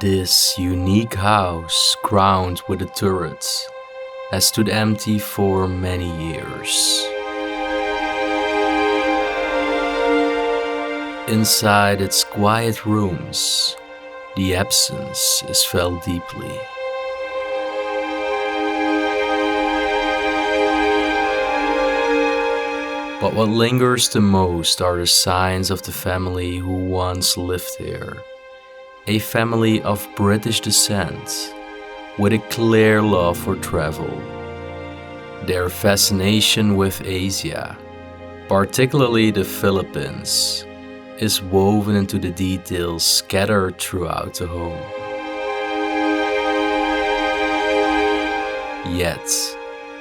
This unique house, crowned with a turret, has stood empty for many years. Inside its quiet rooms, the absence is felt deeply. But what lingers the most are the signs of the family who once lived here. A family of British descent, with a clear love for travel. Their fascination with Asia, particularly the Philippines, is woven into the details scattered throughout the home. Yet,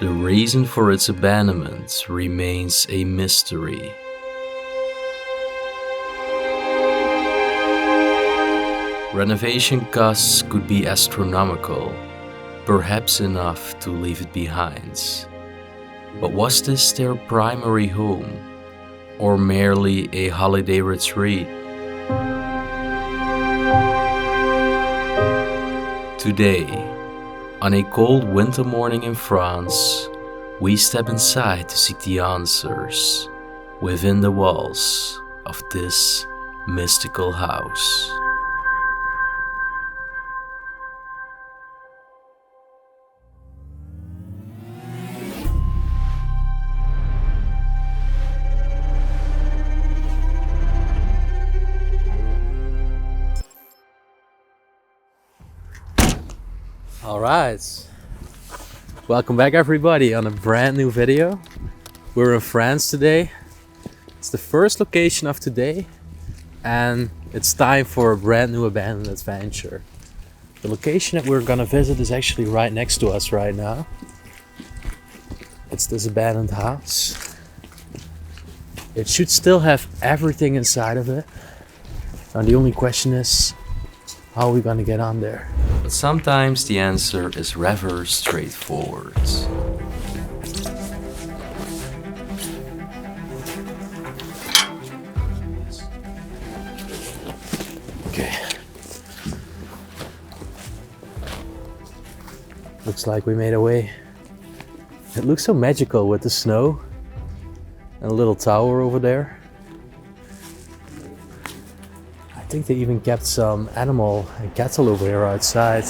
the reason for its abandonment remains a mystery. Renovation costs could be astronomical, perhaps enough to leave it behind. But was this their primary home, or merely a holiday retreat? Today, on a cold winter morning in France, we step inside to seek the answers within the walls of this mystical house. Alright, welcome back everybody on a brand new video. We're in France today. It's the first location of today and it's time for a brand new abandoned adventure. The location that we're gonna visit is actually right next to us right now. It's this abandoned house. It should still have everything inside of it. Now the only question is, how are we gonna get on there? But sometimes the answer is rather straightforward. Okay. Looks like we made our way. It looks so magical with the snow and a little tower over there. I think they even kept some animal and cattle over here outside.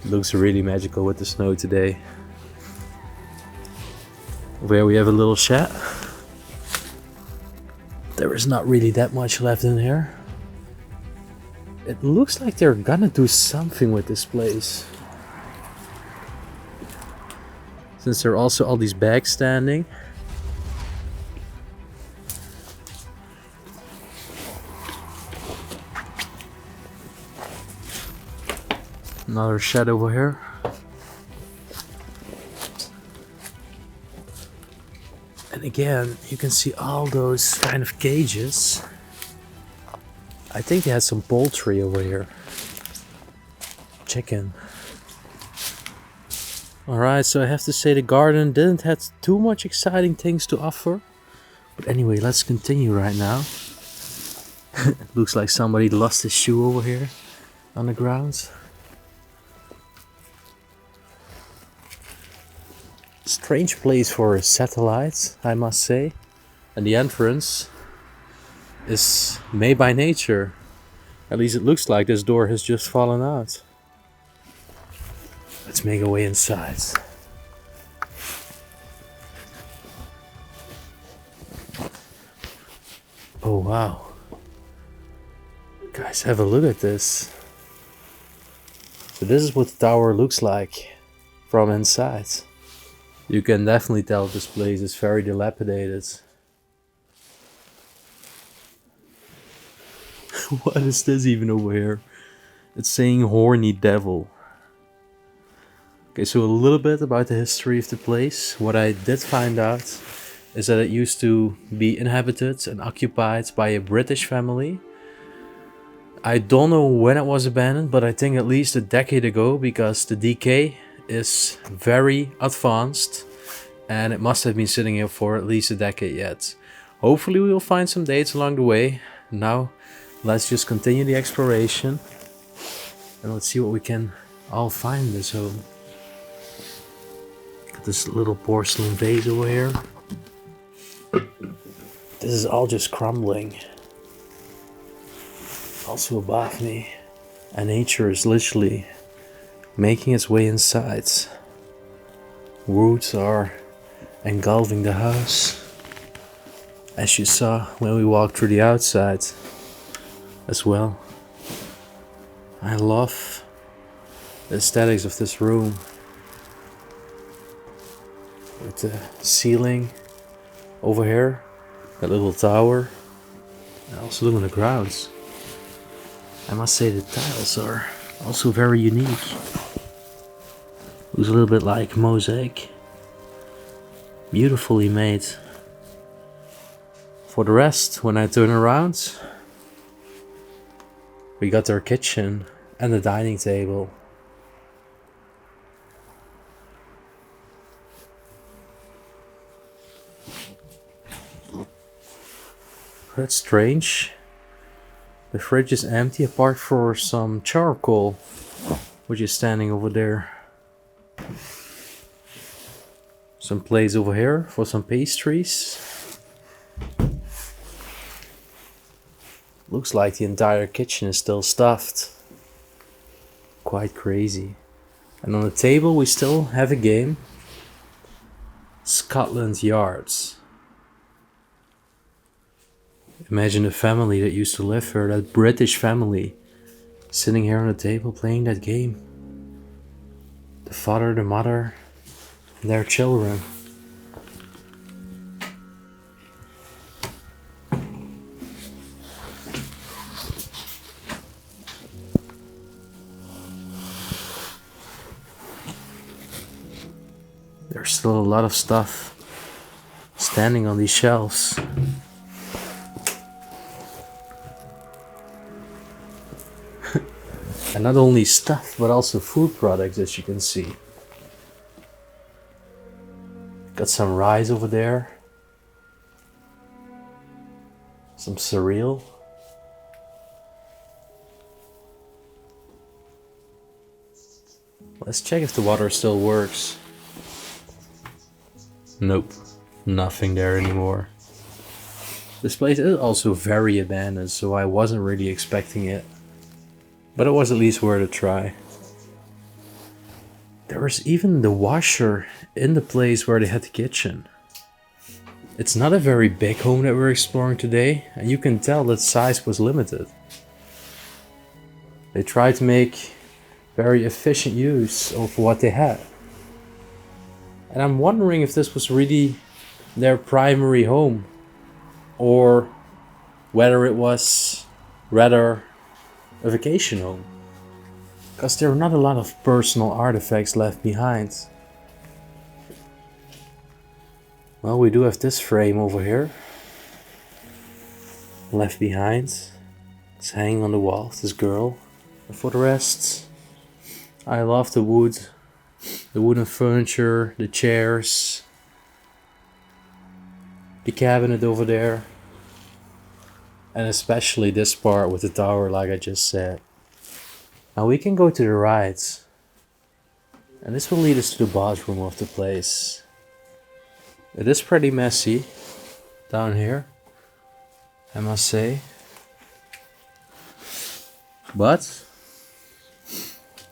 Looks really magical with the snow today. Where we have a little shed. There is not really that much left in here. It looks like they're gonna do something with this place. Since there are also all these bags standing. Another shed over here. And again, you can see all those kind of cages. I think they had some poultry over here. Chicken. Alright, so I have to say the garden didn't have too much exciting things to offer. But anyway, let's continue right now. It looks like somebody lost his shoe over here on the ground. Strange place for a satellite, I must say. And the entrance is made by nature. At least it looks like this door has just fallen out. Let's make our way inside. Oh wow. Guys, have a look at this. So this is what the tower looks like from inside. You can definitely tell this place is very dilapidated. What is this even over here? It's saying horny devil. Okay, so a little bit about the history of the place. What I did find out is that it used to be inhabited and occupied by a British family. I don't know when it was abandoned, but I think at least a decade ago, because the decay is very advanced and it must have been sitting here for at least a decade yet. Hopefully we will find some dates along the way. Now let's just continue the exploration and let's see what we can all find in this home. Got this little porcelain vase over here. This is all just crumbling. Also above me. And nature is literally making its way inside. Roots are engulfing the house, as you saw when we walked through the outside as well. I love the aesthetics of this room, with the ceiling over here, that little tower, and also look on the grounds. I must say the tiles are also very unique. Looks a little bit like mosaic. Beautifully made. For the rest, when I turn around, we got our kitchen and the dining table. That's strange. The fridge is empty apart for some charcoal, which is standing over there. Some place over here for some pastries. Looks like the entire kitchen is still stuffed. Quite crazy. And on the table we still have a game. Scotland Yards. Imagine the family that used to live here, that British family, sitting here on the table playing that game. The father, the mother, and their children. There's still a lot of stuff standing on these shelves. And not only stuff, but also food products, as you can see. Got some rice over there. Some cereal. Let's check if the water still works. Nope, nothing there anymore. This place is also very abandoned, so I wasn't really expecting it. But it was at least worth a try. There was even the washer in the place where they had the kitchen. It's not a very big home that we're exploring today, and you can tell that size was limited. They tried to make very efficient use of what they had. And I'm wondering if this was really their primary home, or whether it was rather a vacation home, because there are not a lot of personal artifacts left behind. Well, we do have this frame over here left behind. It's hanging on the wall, this girl. And for the rest, I love the wood, the wooden furniture, the chairs, the cabinet over there. And especially this part with the tower, like I just said. Now we can go to the right. And this will lead us to the bathroom of the place. It is pretty messy down here, I must say. But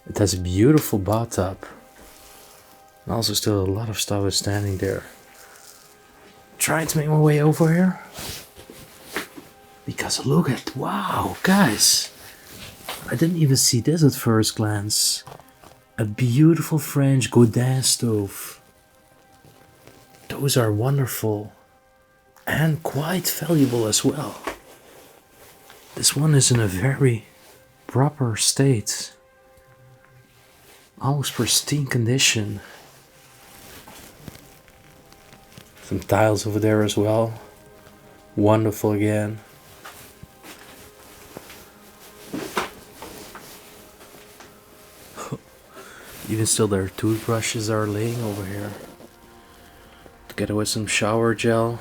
it has a beautiful bathtub. And also still a lot of stuff is standing there. Trying to make my way over here. Because look at, wow, guys, I didn't even see this at first glance. A beautiful French Godin stove. Those are wonderful and quite valuable as well. This one is in a very proper state. Almost pristine condition. Some tiles over there as well. Wonderful again. Even still, their toothbrushes are laying over here, together with some shower gel.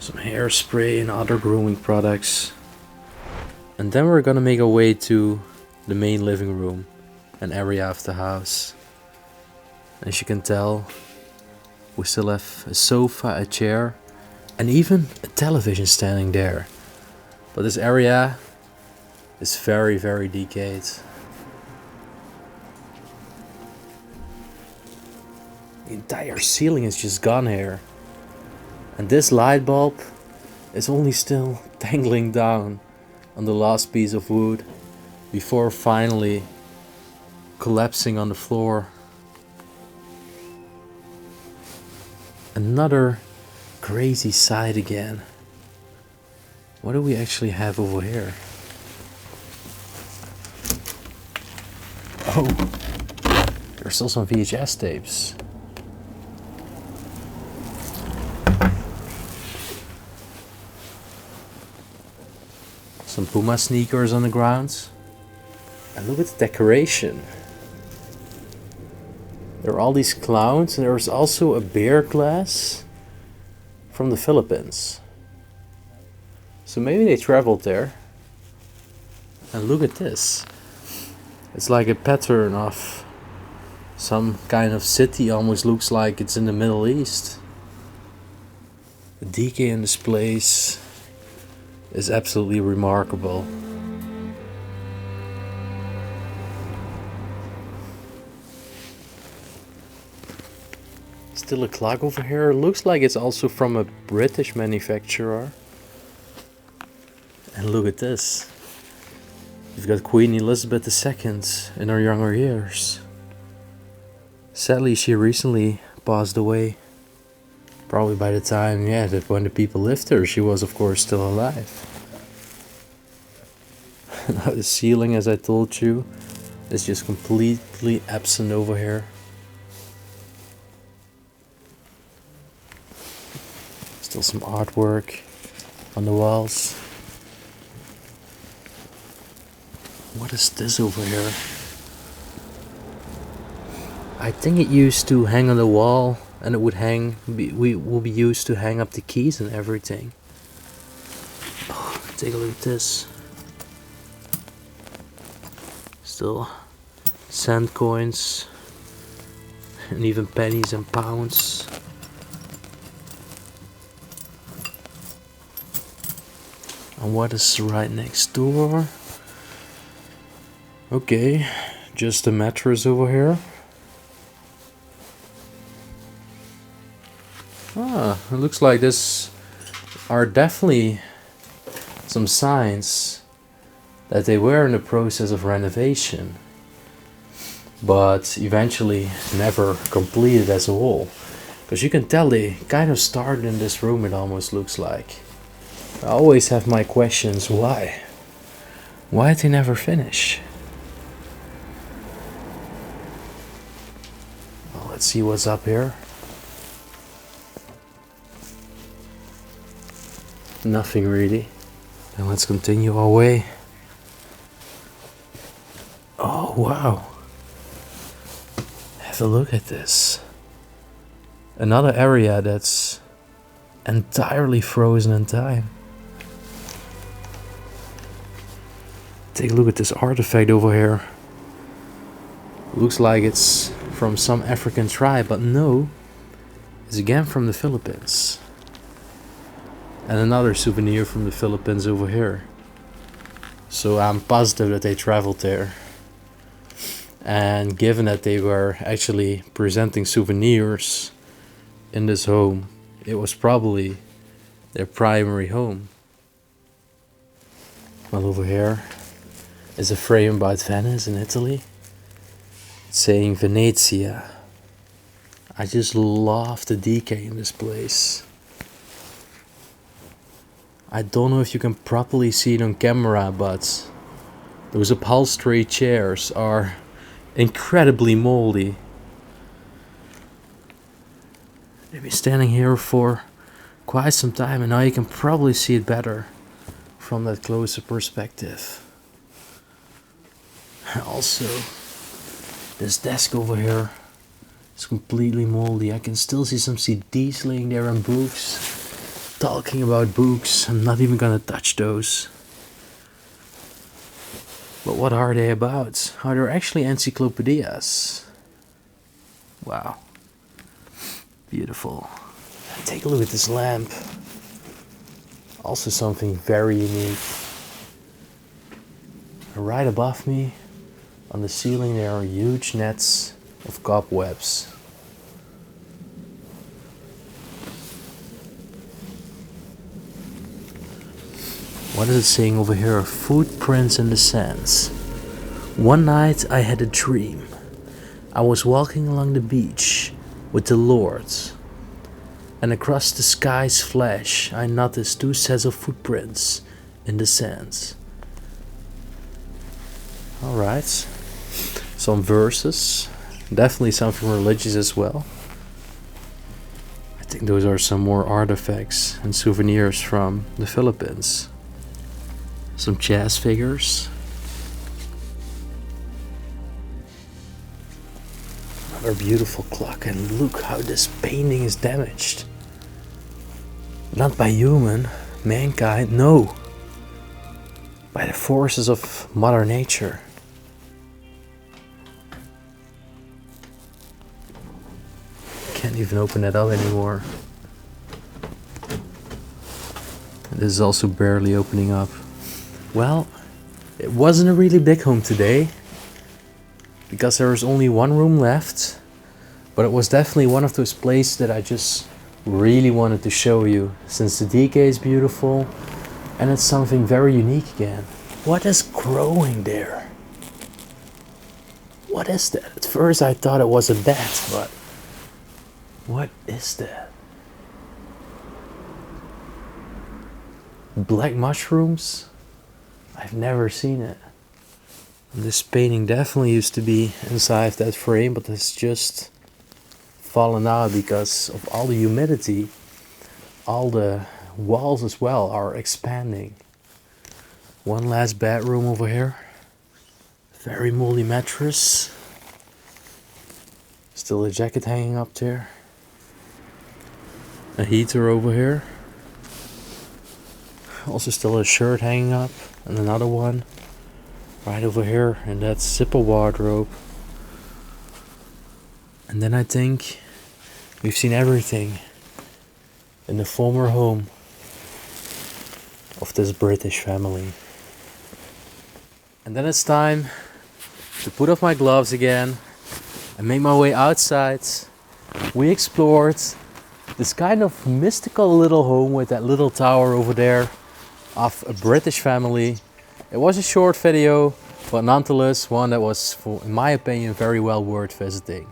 some hairspray and other grooming products. And then we're gonna make our way to the main living room, an area of the house. As you can tell, we still have a sofa, a chair, and even a television standing there. But this area is very, very decayed. The entire ceiling is just gone here. And this light bulb is only still dangling down on the last piece of wood before finally collapsing on the floor. Another crazy sight again. What do we actually have over here? Oh, there's still some VHS tapes. Some Puma sneakers on the ground. And look at the decoration. There are all these clowns, and there's also a beer glass from the Philippines. So maybe they traveled there. And look at this. It's like a pattern of some kind of city. Almost looks like it's in the Middle East. The decay in this place is absolutely remarkable. Still a clock over here. Looks like it's also from a British manufacturer. And look at this. You've got Queen Elizabeth II in her younger years. Sadly, she recently passed away. Probably by the time, that when the people lived her, she was of course still alive. Now the ceiling, as I told you, is just completely absent over here. Still some artwork on the walls. What is this over here? I think it used to hang on the wall, and it would will be used to hang up the keys and everything. Oh, take a look at this. Still cent coins and even pennies and pounds. And what is right next door? Okay, just a mattress over here. It looks like this are definitely some signs that they were in the process of renovation, but eventually never completed as a whole. Because you can tell they kind of started in this room, it almost looks like. I always have my questions, why? Why did they never finish? Well, let's see what's up here. Nothing really. Then let's continue our way. Oh wow. Have a look at this. Another area that's entirely frozen in time. Take a look at this artifact over here. Looks like it's from some African tribe, but no. It's again from the Philippines. And another souvenir from the Philippines over here. So I'm positive that they traveled there. And given that they were actually presenting souvenirs in this home, it was probably their primary home. Well, over here is a frame about Venice in Italy. It's saying Venezia. I just love the decay in this place. I don't know if you can properly see it on camera, but those upholstery chairs are incredibly moldy. They've been standing here for quite some time, and now you can probably see it better from that closer perspective. Also, this desk over here is completely moldy. I can still see some CDs laying there and books. Talking about books, I'm not even gonna touch those. But what are they about? Oh, they're actually encyclopedias. Wow. Beautiful. Take a look at this lamp. Also something very unique. Right above me, on the ceiling, there are huge nets of cobwebs. What is it saying over here? Footprints in the sands. One night I had a dream. I was walking along the beach with the Lord, and across the sky's flash I noticed 2 sets of footprints in the sands. Alright, some verses, definitely something religious as well. I think those are some more artifacts and souvenirs from the Philippines. Some jazz figures. Another beautiful clock, and look how this painting is damaged. Not by mankind, no. By the forces of Mother Nature. Can't even open that up anymore. This is also barely opening up. Well, it wasn't a really big home today, because there was only one room left, but it was definitely one of those places that I just really wanted to show you, since the decay is beautiful and it's something very unique again. What is growing there? What is that? At first I thought it was a bat, but what is that? Black mushrooms? I've never seen it. This painting definitely used to be inside that frame, but it's just fallen out because of all the humidity. All the walls as well are expanding. One last bedroom over here. Very moldy mattress. Still a jacket hanging up there. A heater over here. Also still a shirt hanging up, and another one right over here, and that zipper wardrobe. And then I think we've seen everything in the former home of this British family. And then it's time to put off my gloves again and make my way outside. We explored this kind of mystical little home with that little tower over there of a British family. It was a short video, but nonetheless one that was, in my opinion, very well worth visiting.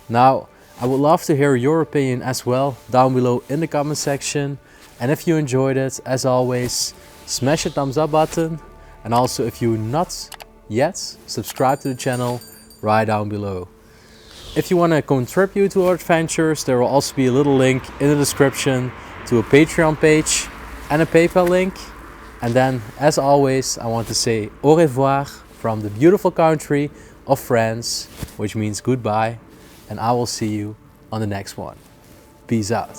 Now, I would love to hear your opinion as well down below in the comment section. And if you enjoyed it, as always, smash the thumbs up button. And also, if you're not yet, subscribe to the channel right down below. If you want to contribute to our adventures, there will also be a little link in the description to a Patreon page and a PayPal link. And then, as always, I want to say au revoir from the beautiful country of France, which means goodbye. And I will see you on the next one. Peace out.